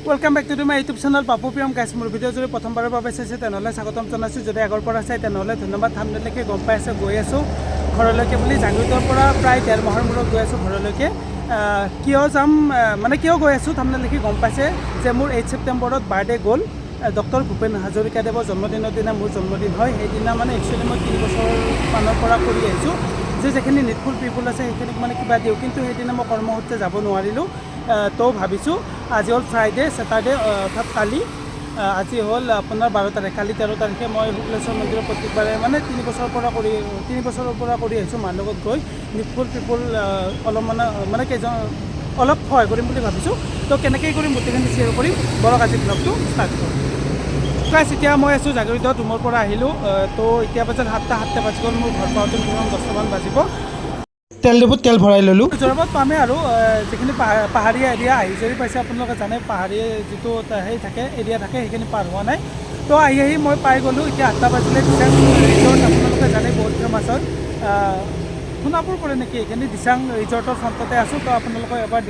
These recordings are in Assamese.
Welcome back to my YouTube channel Papu Priyam guys more video जो प्रथमबाৰৰ বাবে চাইছে তেনেহলে স্বাগতম জনাইছো যদি আগৰ পৰা চাই তেনেহলে ধন্যবাদ থামনেললৈকে গম পাই আছে গৈ আছো ঘৰলৈকে বুলি জাগৃতৰ পৰা প্ৰায় 1.5 মাহৰ মূৰত গৈ আছো ঘৰলৈকে কিয় যাম মানে কিয় গৈ আছো থামনেললৈকে গম পাইছে যে মোৰ 8 ছেপ্টেম্বৰত বাৰ্থডে গ'ল ডক্টৰ ভূপেন হাজৰিকাদেৱৰ জন্মদিনৰ দিনা মোৰ জন্মদিন হয় সেইদিনা মানে একচুৱেলি মই 3 বছৰ মানৰ পৰা কৰি আহিছো যেখিনি নিটফুল পিপুল আছে সেইখিনিক মানে কিবা দিওঁ কিন্তু সেইদিনা মই কৰ্মসূত্ৰে যাব নোৱাৰিলোঁ তো ভাবিছোঁ আজি হ'ল ফ্ৰাইডে ছেটাৰডে অৰ্থাৎ কালি আজি হ'ল আপোনাৰ 12 তাৰিখ কালি 13 তাৰিখে মই শুক্লেশ্বৰ মন্দিৰত প্ৰত্যেকবাৰে মানে 3 বছৰৰ পৰা কৰি আহিছোঁ মাৰ লগত গৈ নিটফুল পিপুল অলপ মানে কেইজন অলপ সহায় কৰিম বুলি ভাবিছোঁ তো কেনেকৈ কৰিম গোটেইখিনি শ্বেয়াৰ কৰিম বৰক আজি ব্লগটো ষ্টাৰ্ট কৰোঁ গাইছ এতিয়া মই আছোঁ জাগৃত ৰুমৰ পৰা আহিলোঁ তো এতিয়া বজাত 7টা বাজি গ'ল মোৰ ঘৰ পাওঁতে মিনিমাম 10টামান বাজিব তেল ডিপুত তেল ভৰাই ল'লোঁ জৰবত পামে আৰু যিখিনি পাহাৰীয়া এৰিয়া আহি যদি পাইছে আপোনালোকে জানে পাহাৰীয়া যিটো সেই থাকে এৰিয়া থাকে সেইখিনি পাৰ হোৱা নাই তো আহি মই পাই গ'লোঁ এতিয়া 8টা বাজিলে দিচাং ৰিজৰ্ট আপোনালোকে জানে বহুত ফেমাছ হয় সোণাপুৰ পৰে নেকি এইখিনি দিচাং ৰিজৰ্টৰ ফ্ৰণ্টতে আছোঁ তো আপোনালোকক এবাৰ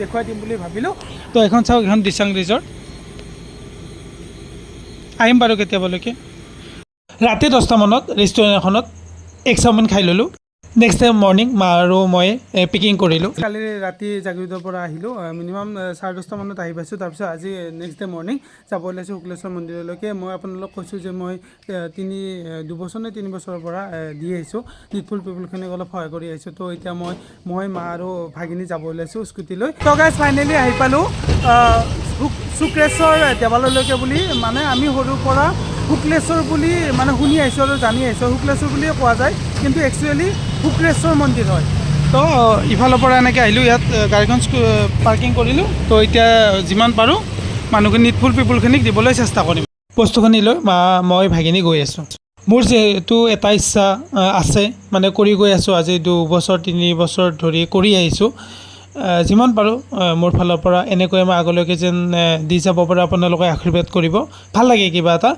দেখুৱাই দিম বুলি ভাবিলোঁ তো এখন চাওক এখন দিচাং ৰিজৰ্ট আহিম বাৰু কেতিয়াবালৈকে ৰাতি 10টা মানত ৰেষ্টুৰেণ্ট এখনত এগ চাওমিন খাই ল'লোঁ নেক্সট ডে মৰ্নিং মা আৰু মই পেকিং কৰিলোঁ কালি ৰাতি জাগৃতৰ পৰা আহিলোঁ মিনিমাম 10:30 মানত আহি পাইছোঁ তাৰপিছত আজি নেক্সট ডে মৰ্নিং যাব ওলাইছোঁ শুক্লেশ্বৰ মন্দিৰলৈকে মই আপোনালোকক কৈছোঁ যে মই 2 বছৰ নে 3 বছৰৰ পৰা দি আহিছোঁ নিটফুল পিপুলখিনিক অলপ সহায় কৰি আহিছোঁ তো এতিয়া মই মা আৰু ভাগিনী যাব ওলাইছোঁ স্কুটি লৈ তো গাইজ ফাইনেলি আহি পালোঁ শুক্লেশ্বৰ দেৱালয়লৈকে বুলি মানে আমি সৰুৰ পৰা শুক্লেশ্বৰ বুলি মানে শুনি আহিছোঁ আৰু জানি আহিছোঁ শুক্লেশ্বৰ বুলিয়ে কোৱা যায় কিন্তু একচুৱেলি শুক্লেশ্বৰ মন্দিৰ হয় তো ইফালৰ পৰা এনেকৈ আহিলোঁ ইয়াত গাড়ীখন পাৰ্কিং কৰিলোঁ তো এতিয়া যিমান পাৰোঁ মানুহখিনি নিটফুল পিপুলখিনিক দিবলৈ চেষ্টা কৰিম বস্তুখিনি লৈ মই ভাগিনী গৈ আছোঁ মোৰ যিহেতু এটা ইচ্ছা আছে মানে কৰি গৈ আছোঁ আজি 2 বছৰ 3 বছৰ ধৰি কৰি আহিছোঁ যিমান পাৰোঁ মোৰ ফালৰ পৰা এনেকৈ মই আগলৈকে যেন দি যাব পৰা আপোনালোকে আশীৰ্বাদ কৰিব ভাল লাগে কিবা এটা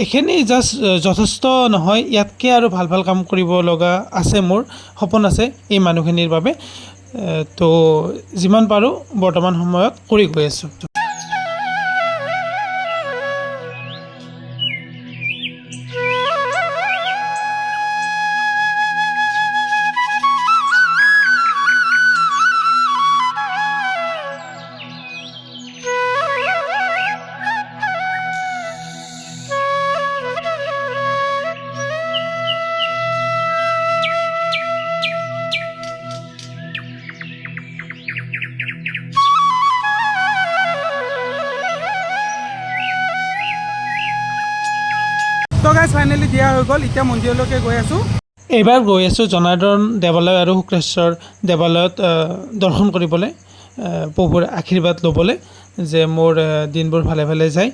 এইখিনি জাষ্ট যথেষ্ট নহয় ইয়াতকৈ আৰু ভাল কাম কৰিব লগা আছে মোৰ সপোন আছে এই মানুহখিনিৰ বাবে তো যিমান পাৰোঁ বৰ্তমান সময়ত কৰি গৈ আছোঁ তো গাইজ ফাইনেলি দিয়া হৈ গ'ল এতিয়া মন্দিৰলৈকে গৈ আছোঁ এইবাৰ গৈ আছোঁ জনাৰ্দন দেৱালয় আৰু শুক্লেশ্বৰ দেৱালয়ত দৰ্শন কৰিবলৈ প্ৰভুৰ আশীৰ্বাদ ল'বলৈ যে মোৰ দিনবোৰ ভালে যায়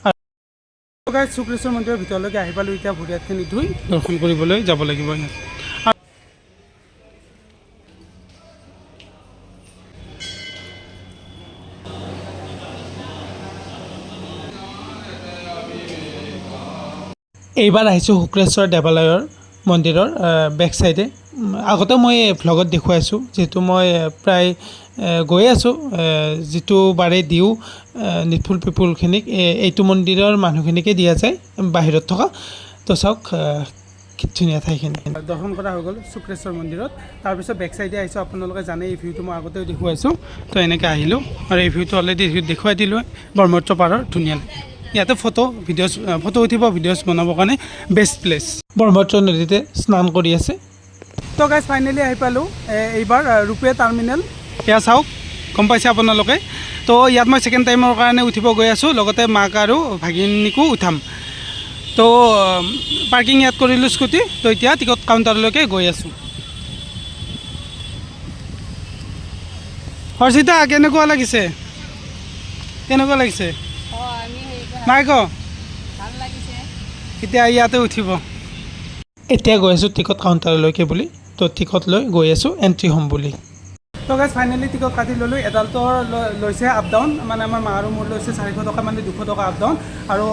আৰু গাইজ শুক্লেশ্বৰ মন্দিৰৰ ভিতৰলৈকে আহি পালোঁ এতিয়া ভৰি হাতখিনি ধুই দৰ্শন কৰিবলৈ যাব লাগিব এইবাৰ আহিছোঁ শুক্লেশ্বৰ দেৱালয়ৰ মন্দিৰৰ বেক চাইডে আগতে মই ভ্লগত দেখুৱাইছোঁ যিহেতু মই প্ৰায় গৈ আছোঁ যিটো বাৰে দিওঁ নিটফুল পিপুলখিনিক এইটো মন্দিৰৰ মানুহখিনিকে দিয়া যায় বাহিৰত থকা তো চাওক ধুনীয়া ঠাইখিনি দৰ্শন কৰা হৈ গ'ল শুক্লেশ্বৰ মন্দিৰত তাৰপিছত বেক চাইডে আহিছোঁ আপোনালোকে জানে এই ভিউটো মই আগতেও দেখুৱাইছোঁ তো এনেকৈ আহিলোঁ আৰু এই ভিউটো অলৰেডি দেখুৱাই দিলোঁ ব্ৰহ্মপুত্ৰ পাৰৰ ধুনীয়া লাগে ইয়াতে ফটো উঠিব ভিডিঅ'জ বনাবৰ কাৰণে বেষ্ট প্লেচ ব্ৰহ্মপুত্ৰ নদীতে স্নান কৰি আছে তো গাইজ ফাইনেলি আহি পালোঁ এইবাৰ ৰূপে টাৰ্মিনেল এয়া চাওক গম পাইছে আপোনালোকে তো ইয়াত মই ছেকেণ্ড টাইমৰ কাৰণে উঠিব গৈ আছোঁ লগতে মাক আৰু ভাগিনীকো উঠাম তো পাৰ্কিং ইয়াত কৰিলোঁ স্কুটি তো এতিয়া টিকট কাউণ্টাৰলৈকে গৈ আছোঁ হৰ্ষিতা কেনেকুৱা লাগিছে নাই ক এতিয়া ইয়াতে উঠিব এতিয়া গৈ আছোঁ টিকট কাউণ্টাৰলৈকে বুলি তো টিকট লৈ গৈ আছোঁ এণ্ট্ৰি হ'ম বুলি তো গাইজ ফাইনেলি টিকট কাটি ল'লোঁ এডাল্টৰ লৈছে আপ ডাউন মানে আমাৰ মা আৰু মোৰ লৈছে 400 টকা মানে 200 টকা আপ ডাউন আৰু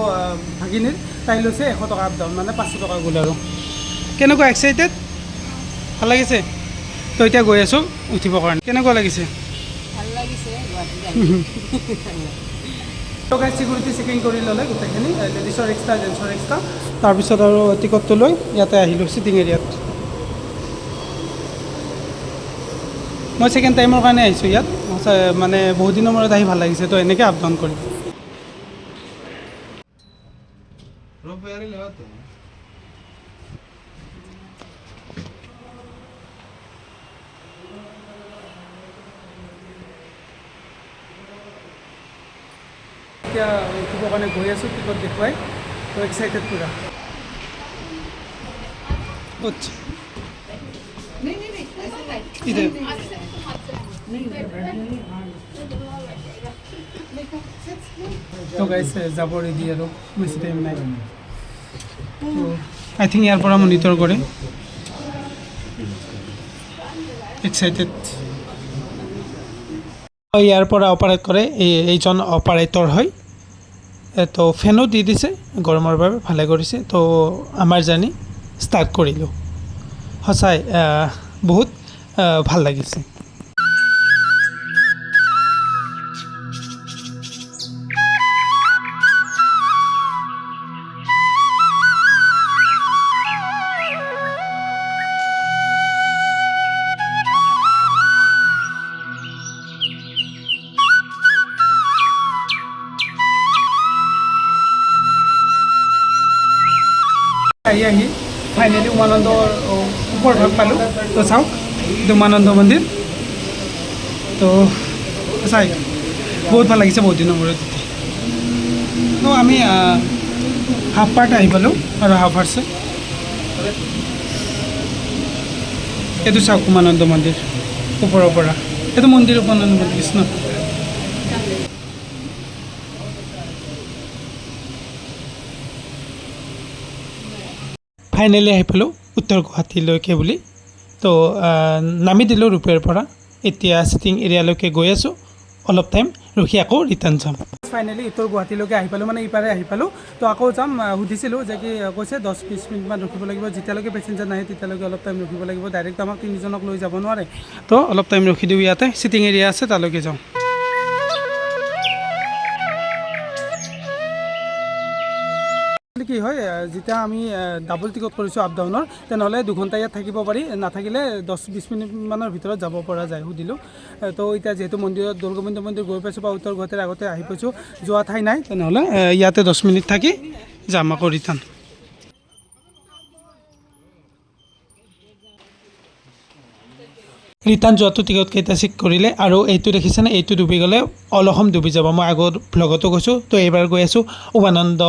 ভাগিনীৰ তাই লৈছে 100 টকা আপ ডাউন মানে 500 টকা গ'ল আৰু কেনেকুৱা এক্সাইটেড ভাল লাগিছে তো এতিয়া গৈ আছোঁ উঠিবৰ কাৰণে কেনেকুৱা লাগিছে ভাল লাগিছে তো গাইজ ছিকিউৰিটি চেকিং কৰি ল'লে গোটেইখিনি লেডিছৰ এক্সট্ৰা জেণ্টছৰ এক্সট্ৰা তাৰপিছত আৰু টিকটটো লৈ ইয়াতে আহিলোঁ ছিটিং এৰিয়াত মই ছেকেণ্ড টাইমৰ কাৰণে আহিছোঁ ইয়াত মানে বহুত দিনৰ মূৰত আহি ভাল লাগিছে তো এনেকৈ আপ ডাউন কৰিম এতিয়া উঠিবৰ কাৰণে গৈ আছোঁ টিকট দেখুৱাই তো এক্সাইটেড পূৰা আচ্ছা इधर তো গাইজ যাব ৰেডি আৰু বেছি টাইম নাই আই থিংক ইয়াৰ পৰা মনিটৰ কৰে এক্সাইটেড ইয়াৰ পৰা অপাৰেট কৰে এইজন অপাৰেটৰ হয় তো ফেনো দি দিছে গৰমৰ বাবে ভালে কৰিছে তো আমাৰ জাৰ্ণি ষ্টাৰ্ট কৰিলোঁ সঁচাই বহুত ভাল লাগিছে আহি ফাইনেলি উমানন্দৰ ওপৰ ভাগ পালোঁ তো চাওক এইটো উমানন্দ মন্দিৰ তো চাই বহুত ভাল লাগিছে বহুত দিনৰ মূৰত তো আমি হাফ পাৰ্ট আহি পালোঁ আৰু হাফ পাৰ্টছে এইটো চাওক উমানন্দ মন্দিৰ ওপৰৰ পৰা এইটো মন্দিৰ উমানন্দ মন্দিৰ কৃষ্ণ ফাইনেলি আহি পালোঁ উত্তৰ গুৱাহাটীলৈকে বুলি তো নামি দিলোঁ ৰূপেৰ পৰা এতিয়া ছিটিং এৰিয়ালৈকে গৈ আছোঁ অলপ টাইম ৰখি আকৌ ৰিটাৰ্ণ যাম ফাইনেলি উত্তৰ গুৱাহাটীলৈকে আহি পালোঁ মানে ইপাৰে আহি পালোঁ তো আকৌ যাম সুধিছিলোঁ যে কি কৈছে 10-20 মিনিটমান ৰখিব লাগিব যেতিয়ালৈকে পেচেঞ্জাৰ নাহে তেতিয়ালৈকে অলপ টাইম ৰখিব লাগিব ডাইৰেক্ট আমাক তিনিজনক লৈ যাব নোৱাৰে তো অলপ টাইম ৰখি দিওঁ ইয়াতে ছিটিং এৰিয়া আছে তালৈকে যাওঁ কি হয় যেতিয়া আমি ডাবল টিকট কৰিছোঁ আপ ডাউনৰ তেনেহ'লে 2 ঘণ্টা ইয়াত থাকিব পাৰি নাথাকিলে 10-20 মিনিটমানৰ ভিতৰত যাব পৰা যায় সুধিলোঁ তো এতিয়া যিহেতু মন্দিৰত দুৰ্গোবিন্দ মন্দিৰ গৈ পাইছোঁ বা উত্তৰ গুৱাহাটীৰ আগতে আহি পাইছোঁ যোৱা ঠাই নাই তেনেহ'লে ইয়াতে 10 মিনিট থাকি যাম আকৌ ৰিটাৰ্ণ ৰিটাৰ্ণ যোৱাটো টিকট কেইটা চেক কৰিলে আৰু এইটো দেখিছেনে এইটো ডুবি গ'লে অল অসম ডুবি যাব মই আগত ভ্লগতো কৈছোঁ তো এইবাৰ গৈ আছোঁ উমানন্দ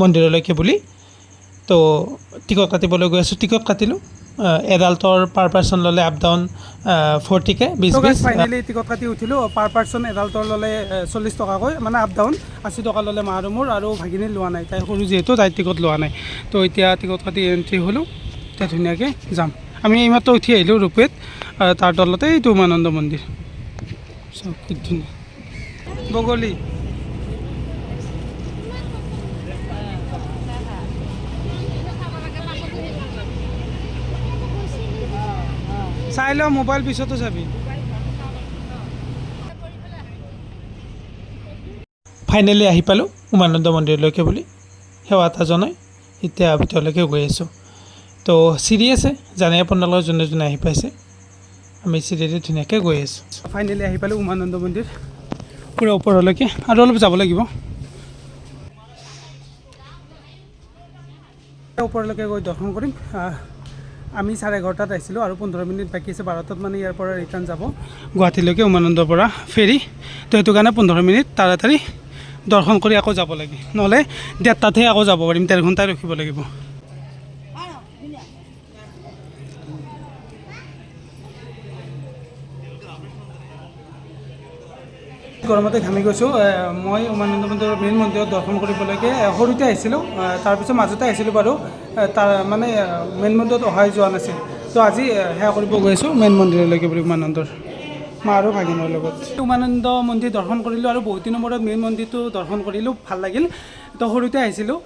মন্দিৰলৈকে বুলি তো টিকট কাটিবলৈ গৈ আছোঁ টিকট কাটিলোঁ এডাল্টৰ পাৰ পাৰ্চন ল'লে up down 40K 20 finally ticket কাটি উঠিলোঁ পাৰ পাৰ্চন এডাল্টৰ ল'লে 40 টকাকৈ মানে আপ ডাউন 80 টকা ল'লে মা আৰু মোৰ আৰু ভাগিনী লোৱা নাই তাই সৰু যিহেতু তাই টিকট লোৱা নাই তো এতিয়া টিকট কাটি এণ্ট্ৰি হ'লোঁ এতিয়া ধুনীয়াকৈ যাম আমি এইমাত্ৰ উঠি আহিলোঁ ৰূপেত তাৰ তলতে এইটো উমানন্দ মন্দিৰ চব কি ধুনীয়া বগলী চাই ল মোবাইল পিছতো চাবি ফাইনেলি আহি পালোঁ উমানন্দ মন্দিৰলৈকে বুলি সেৱা এটা জনাই এতিয়া ভিতৰলৈকে গৈ আছোঁ তো চিৰি আছে জানে আপোনালোকৰ যোনে যোনে আহি পাইছে আমি চিৰিৰে ধুনীয়াকৈ গৈ আছোঁ ফাইনেলি আহি পালোঁ উমানন্দ মন্দিৰ পূৰা ওপৰলৈকে আৰু অলপ যাব লাগিব ওপৰলৈকে গৈ দৰ্শন কৰিম আমি 11:30 আহিছিলোঁ আৰু 15 মিনিট বাকী আছে 12টাত মানে ইয়াৰ পৰা ৰিটাৰ্ণ যাব গুৱাহাটীলৈকে উমানন্দৰ পৰা ফেৰী তো সেইটো কাৰণে 15 মিনিট তাড়াতাড়ি দৰ্শন কৰি আকৌ যাব লাগে নহ'লে 1:30হে আকৌ যাব পাৰিম 1.5 ঘণ্টা ৰখিব লাগিব গৰমতে ঘামি গৈছোঁ মই উমানন্দ মন্দিৰৰ মেইন মন্দিৰত দৰ্শন কৰিবলৈকে সৰুতে আহিছিলোঁ তাৰপিছত মাজতে আহিছিলোঁ বাৰু তাৰ মানে মেইন মন্দিৰত অহাই যোৱা নাছিল তো আজি সেৱা কৰিব গৈ আছোঁ মেইন মন্দিৰলৈকে বুলি উমানন্দৰ মা আৰু ভাগিনৰ লগত উমানন্দ মন্দিৰ দৰ্শন কৰিলোঁ আৰু বহুত দিনৰ মূৰত মেইন মন্দিৰটো দৰ্শন কৰিলোঁ ভাল লাগিল তো সৰুতে আহিছিলোঁ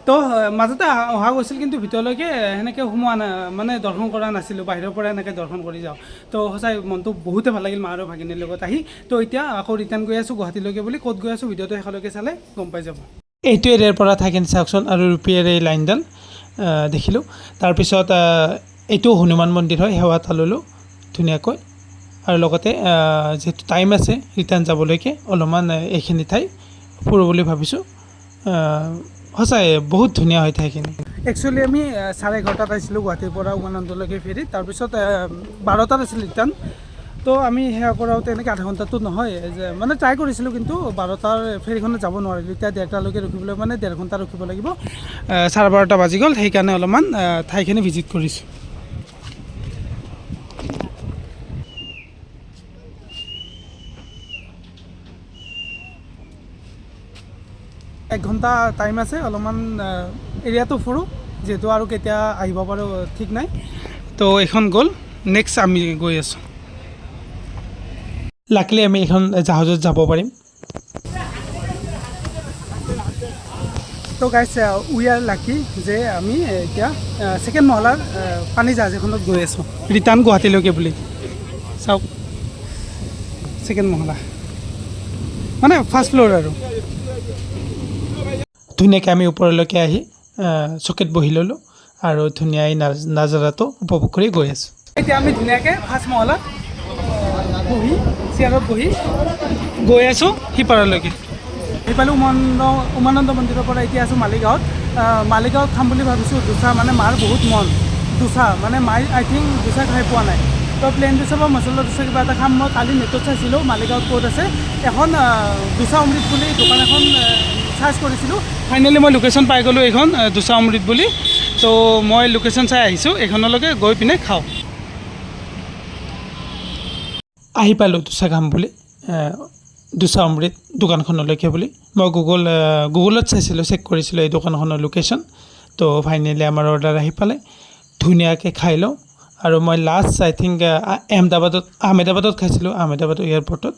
তো মাজতে অহা গৈছিল কিন্তু ভিতৰলৈকে সেনেকৈ সোমোৱা মানে দৰ্শন কৰা নাছিলোঁ, বাহিৰৰ পৰা এনেকৈ দৰ্শন কৰি যাওঁ। তো সঁচাই মনটো বহুতে ভাল লাগিল মা আৰু ভাগিনীৰ লগত আহি। তো এতিয়া আকৌ ৰিটাৰ্ণ গৈ আছোঁ গুৱাহাটীলৈকে বুলি। ক'ত গৈ আছোঁ ভিডিঅ'টো শেষলৈকে চালে গম পাই যাব। এইটো এৰিয়াৰ পৰা ঠাইখিনি চাওকচোন আৰু ৰূপীয়াৰ এই লাইনডাল দেখিলোঁ। তাৰপিছত এইটো হনুমান মন্দিৰ হয়, সেৱা এটা ল'লোঁ ধুনীয়াকৈ। আৰু লগতে যিহেতু টাইম আছে ৰিটাৰ্ণ যাবলৈকে অলপমান এইখিনি ঠাই ফুৰোঁ বুলি ভাবিছোঁ। সঁচাই বহুত ধুনীয়া হয় ঠাইখিনি। একচুৱেলি আমি 11:30 আহিছিলোঁ গুৱাহাটীৰ পৰা উমানন্দলৈকে ফেৰি, তাৰপিছত 12টাত আছিল ৰিটাৰ্ণ। তো আমি সেয়া কৰাওঁতে এনেকৈ আধা ঘণ্টাটো নহয় যে মানে ট্ৰাই কৰিছিলোঁ, কিন্তু 12টাৰ ফেৰিখনত যাব নোৱাৰিলোঁ। এতিয়া 1:30লৈকে ৰখিবলৈ মানে 1.5 ঘণ্টা ৰখিব লাগিব। 12:30 বাজি গ'ল, সেইকাৰণে অলপমান ঠাইখিনি ভিজিট কৰিছোঁ। এক ঘণ্টা টাইম আছে, অলপমান এৰিয়াটো ফুৰোঁ যিহেতু আৰু কেতিয়া আহিব পাৰোঁ ঠিক নাই। তো এইখন গ'ল, নেক্সট আমি গৈ আছোঁ। লাকিলি আমি এইখন জাহাজত যাব পাৰিম। তো গাইছ উই আৰ লাকি যে আমি এতিয়া ছেকেণ্ড মহলাৰ পানী জাহাজ এখনত গৈ আছোঁ ৰিটাৰ্ণ গুৱাহাটীলৈকে বুলি। চাওক ছেকেণ্ড মহলা মানে ফাৰ্ষ্ট ফ্ল'ৰ আৰু। ধুনীয়াকৈ আমি ওপৰলৈকে আহি চকীত বহি ল'লোঁ আৰু ধুনীয়া এই নাজাৰাটো উপভোগ কৰি গৈ আছোঁ। এতিয়া আমি ধুনীয়াকৈ ফাৰ্ষ্ট মহলাত বহি চেয়াৰত বহি গৈ আছোঁ সিপাৰলৈকে। এইফালে উমানন্দ মন্দিৰৰ পৰা এতিয়া আছোঁ মালিগাঁৱত। মালিগাঁৱত খাম বুলি ভাবিছোঁ দোচা, মানে মাৰ বহুত মন দোচা, মানে মাই আই থিংক দোচা খাই পোৱা নাই। তো প্লেইন দোচা বা মছলা দোচা কিবা এটা খাম। মই কালি নেটত চাইছিলোঁ মালিগাঁৱত ক'ত আছে এখন দোচা অমৃত বুলি দোকান এখন চাৰ্চ কৰিছিলোঁ। ফাইনেলি মই লোকেশ্যন পাই গ'লোঁ এইখন দোচা অমৃত বুলি। তো মই লোকেশ্যন চাই আহিছোঁ, এইখনলৈকে গৈ পিনে খাওঁ। আহি পালোঁ দোচা খাম বুলি, দোচা অমৃত দোকানখনলৈকে বুলি। মই গুগলত চাইছিলোঁ, চেক কৰিছিলোঁ এই দোকানখনৰ লোকেশ্যন। তো ফাইনেলি আমাৰ অৰ্ডাৰ আহি পালে, ধুনীয়াকৈ খাই লওঁ। আৰু মই লাষ্ট আই থিংক আহমেদাবাদত খাইছিলোঁ, আহমেদাবাদ এয়াৰপৰ্টত।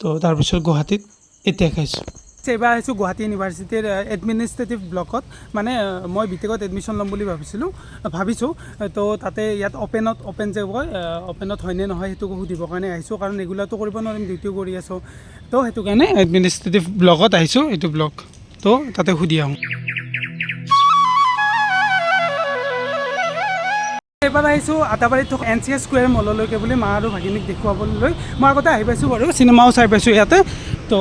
তো তাৰপিছত গুৱাহাটীত এতিয়া খাইছোঁ। এইবাৰ আহিছোঁ গুৱাহাটী ইউনিভাৰ্চিটিৰ এডমিনিষ্ট্ৰেটিভ ব্লকত। মানে মই বিটেকত এডমিশ্যন ল'ম বুলি ভাবিছোঁ। তো তাতে ইয়াত অপেন যে কয়, অপেনত হয়নে নহয় সেইটো সুধিবৰ কাৰণে আহিছোঁ, কাৰণ ৰেগুলাৰটো কৰিব নোৱাৰিম, ডিউটিও কৰি আছোঁ। তো সেইটো কাৰণে এডমিনিষ্ট্ৰেটিভ ব্লকত আহিছোঁ, এইটো ব্লক। তো তাতে সুধি আহোঁ। এইবাৰ আহিছোঁ আটাবাৰীত থকা NCS স্কুৱেৰ মললৈকে বুলি মা আৰু ভাগিনীক দেখুৱাবলৈ। মই আগতে আহি পাইছোঁ বাৰু, চিনেমাও চাই পাইছোঁ ইয়াতে। তো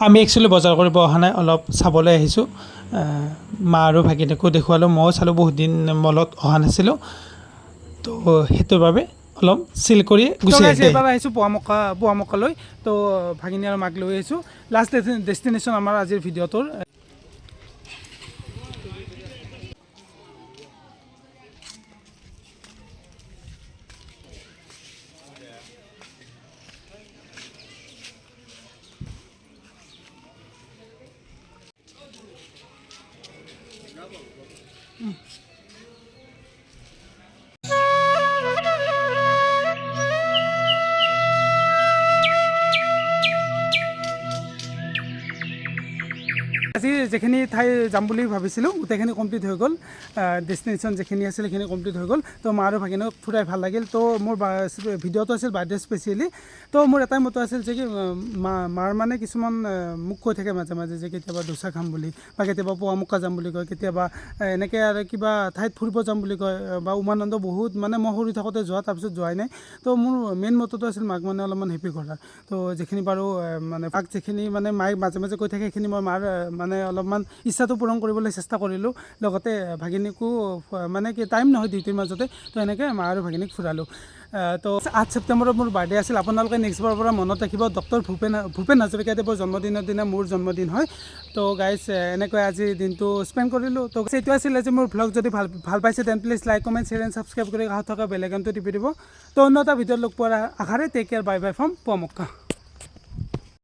আমি একচুৱেলি বজাৰ কৰিব অহা নাই, অলপ চাবলৈ আহিছোঁ। মা আৰু ভাগিনীকো দেখুৱালোঁ, ময়ো চালোঁ, বহুত দিন মলত অহা নাছিলোঁ। তো সেইটোৰ বাবে অলপ চিল কৰি গুচি আহিছোঁ। এবাৰ আহিছোঁ পুৱামক্কালৈ। তো ভাগিনী আৰু মাক লৈ আহিছোঁ। লাষ্ট ডেষ্টিনেশ্যন আমাৰ আজিৰ ভিডিঅ'টোৰ। আজি যেখিনি ঠাই যাম বুলি ভাবিছিলোঁ গোটেইখিনি কমপ্লিট হৈ গ'ল। ডেষ্টিনেশ্যন যিখিনি আছিল সেইখিনি কমপ্লিট হৈ গ'ল। তো মা আৰু ভাগিনীক ফুৰাই ভাল লাগিল। তো মোৰ ভিডিঅ'টো আছিল বাৰ্থডে স্পেচিয়েলি। তো মোৰ এটাই মতো আছিল যে কি মাৰ মানে কিছুমান মোক কৈ থাকে মাজে মাজে যে কেতিয়াবা দোচা খাম বুলি, বা কেতিয়াবা পুৱামক্কা যাম বুলি কয়, কেতিয়াবা এনেকৈ আৰু কিবা ঠাইত ফুৰিব যাম বুলি কয়, বা উমানন্দ বহুত মানে মই সৰু থাকোঁতে যোৱা, তাৰপিছত যোৱাই নাই। তো মোৰ মেইন মটোটো আছিল মাক মানে অলপমান হেপী কৰা। তো যিখিনি পাৰোঁ মানে মাক যিখিনি মানে মায়ে মাজে মাজে কৈ থাকে সেইখিনি মই মাৰ মানে মানে অলপমান ইচ্ছাটো পূৰণ কৰিবলৈ চেষ্টা কৰিলোঁ লগতে ভাগিনীকো মানে কি টাইম নহয় ডিউটিৰ মাজতে তো এনেকৈ মা আৰু ভাগিনীক ফুৰালোঁ তো 8 ছেপ্টেম্বৰত মোৰ বাৰ্থডে আছিল আপোনালোকে নেক্সট বাৰৰ পৰা মনত ৰাখিব ডক্টৰ ভূপেন হাজৰিকাদেৱৰ জন্মদিনৰ দিনা মোৰ জন্মদিন হয় তো গাইজ এনেকৈ আজি দিনটো স্পেণ্ড কৰিলোঁ তো এইটো আছিল আজি মোৰ ভ্লগ যদি ভাল পাইছে দেন please like comment share and subscribe কৰি কাষত থকা বেল আইকনটো টিপি দিব তো অন্য এটা ভিডিঅ'ত লগ পোৱাৰ আশাৰে take care bye bye from Poa Mecca.